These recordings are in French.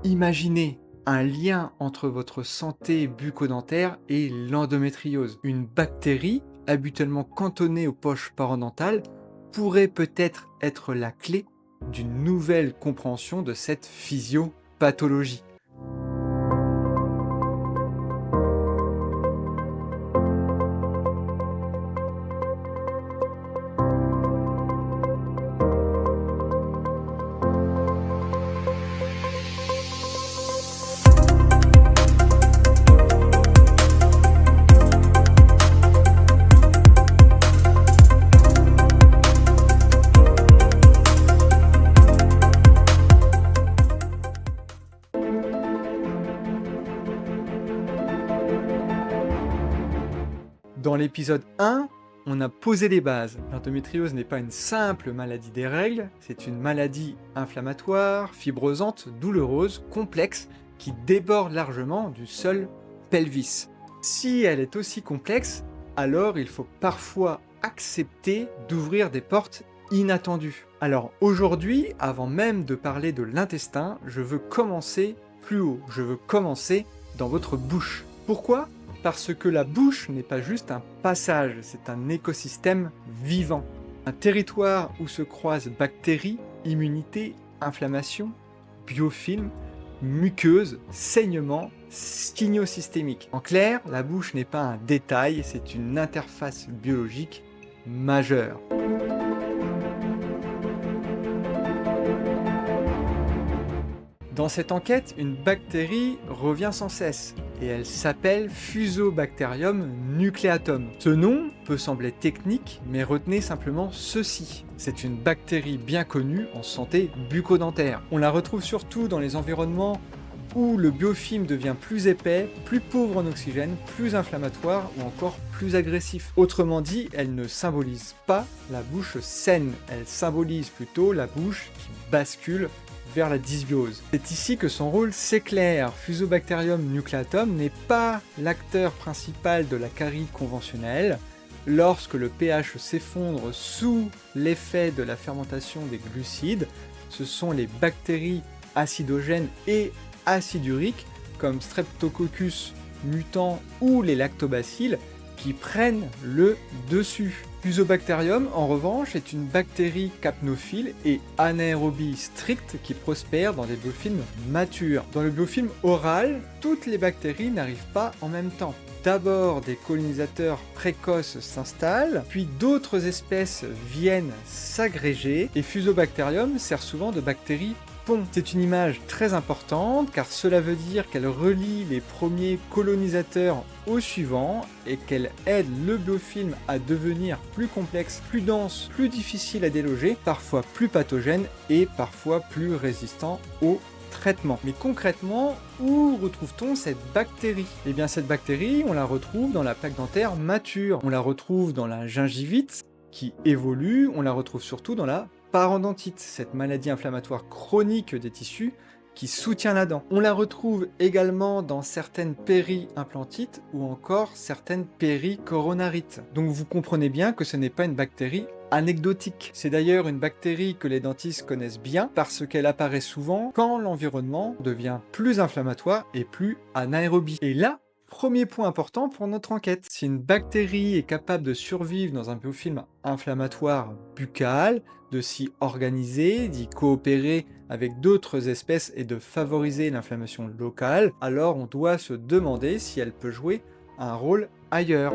Imaginez un lien entre votre santé bucco-dentaire et l'endométriose. Une bactérie, habituellement cantonnée aux poches parodontales, pourrait peut-être être la clé d'une nouvelle compréhension de cette physiopathologie. Dans l'épisode 1, on a posé les bases. L'endométriose n'est pas une simple maladie des règles, c'est une maladie inflammatoire, fibrosante, douloureuse, complexe, qui déborde largement du seul pelvis. Si elle est aussi complexe, alors il faut parfois accepter d'ouvrir des portes inattendues. Alors aujourd'hui, avant même de parler de l'intestin, je veux commencer plus haut, je veux commencer dans votre bouche. Pourquoi ? Parce que la bouche n'est pas juste un passage, c'est un écosystème vivant. Un territoire où se croisent bactéries, immunité, inflammation, biofilms, muqueuses, saignements, signaux systémiques. En clair, la bouche n'est pas un détail, c'est une interface biologique majeure. Dans cette enquête, une bactérie revient sans cesse, et elle s'appelle Fusobacterium nucleatum. Ce nom peut sembler technique, mais retenez simplement ceci. C'est une bactérie bien connue en santé bucco-dentaire. On la retrouve surtout dans les environnements où le biofilm devient plus épais, plus pauvre en oxygène, plus inflammatoire ou encore plus agressif. Autrement dit, elle ne symbolise pas la bouche saine, elle symbolise plutôt la bouche qui bascule vers la dysbiose. C'est ici que son rôle s'éclaire. Fusobacterium nucleatum n'est pas l'acteur principal de la carie conventionnelle. Lorsque le pH s'effondre sous l'effet de la fermentation des glucides, ce sont les bactéries acidogènes et aciduriques, comme Streptococcus mutant ou les lactobacilles, qui prennent le dessus. Fusobacterium, en revanche, est une bactérie capnophile et anaérobie stricte qui prospère dans des biofilms matures. Dans le biofilm oral, toutes les bactéries n'arrivent pas en même temps. D'abord, des colonisateurs précoces s'installent, puis d'autres espèces viennent s'agréger, et Fusobacterium sert souvent de bactérie pont. C'est une image très importante car cela veut dire qu'elle relie les premiers colonisateurs aux suivants et qu'elle aide le biofilm à devenir plus complexe, plus dense, plus difficile à déloger, parfois plus pathogène et parfois plus résistant au traitement. Mais concrètement, où retrouve-t-on cette bactérie ? Eh bien cette bactérie, on la retrouve dans la plaque dentaire mature, on la retrouve dans la gingivite qui évolue, on la retrouve surtout dans la parodontite, cette maladie inflammatoire chronique des tissus qui soutient la dent. On la retrouve également dans certaines péri-implantites ou encore certaines péricoronarites. Donc vous comprenez bien que ce n'est pas une bactérie anecdotique. C'est d'ailleurs une bactérie que les dentistes connaissent bien parce qu'elle apparaît souvent quand l'environnement devient plus inflammatoire et plus anaérobie. Et là, premier point important pour notre enquête. Si une bactérie est capable de survivre dans un biofilm inflammatoire buccal, de s'y organiser, d'y coopérer avec d'autres espèces et de favoriser l'inflammation locale, alors on doit se demander si elle peut jouer un rôle ailleurs.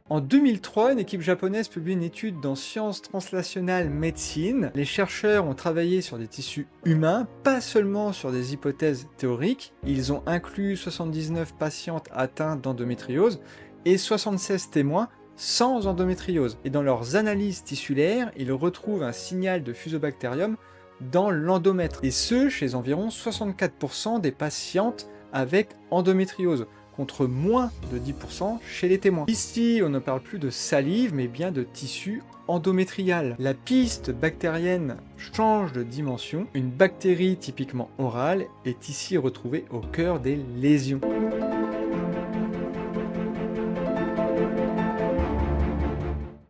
En 2003, une équipe japonaise publie une étude dans Sciences Translationales Médecine. Les chercheurs ont travaillé sur des tissus humains, pas seulement sur des hypothèses théoriques. Ils ont inclus 79 patientes atteintes d'endométriose et 76 témoins sans endométriose. Et dans leurs analyses tissulaires, ils retrouvent un signal de Fusobacterium dans l'endomètre, et ce chez environ 64% des patientes avec endométriose, contre moins de 10% chez les témoins. Ici, on ne parle plus de salive, mais bien de tissu endométrial. La piste bactérienne change de dimension. Une bactérie typiquement orale est ici retrouvée au cœur des lésions.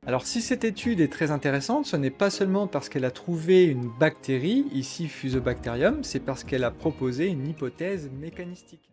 Alors si cette étude est très intéressante, ce n'est pas seulement parce qu'elle a trouvé une bactérie, ici Fusobacterium, c'est parce qu'elle a proposé une hypothèse mécanistique.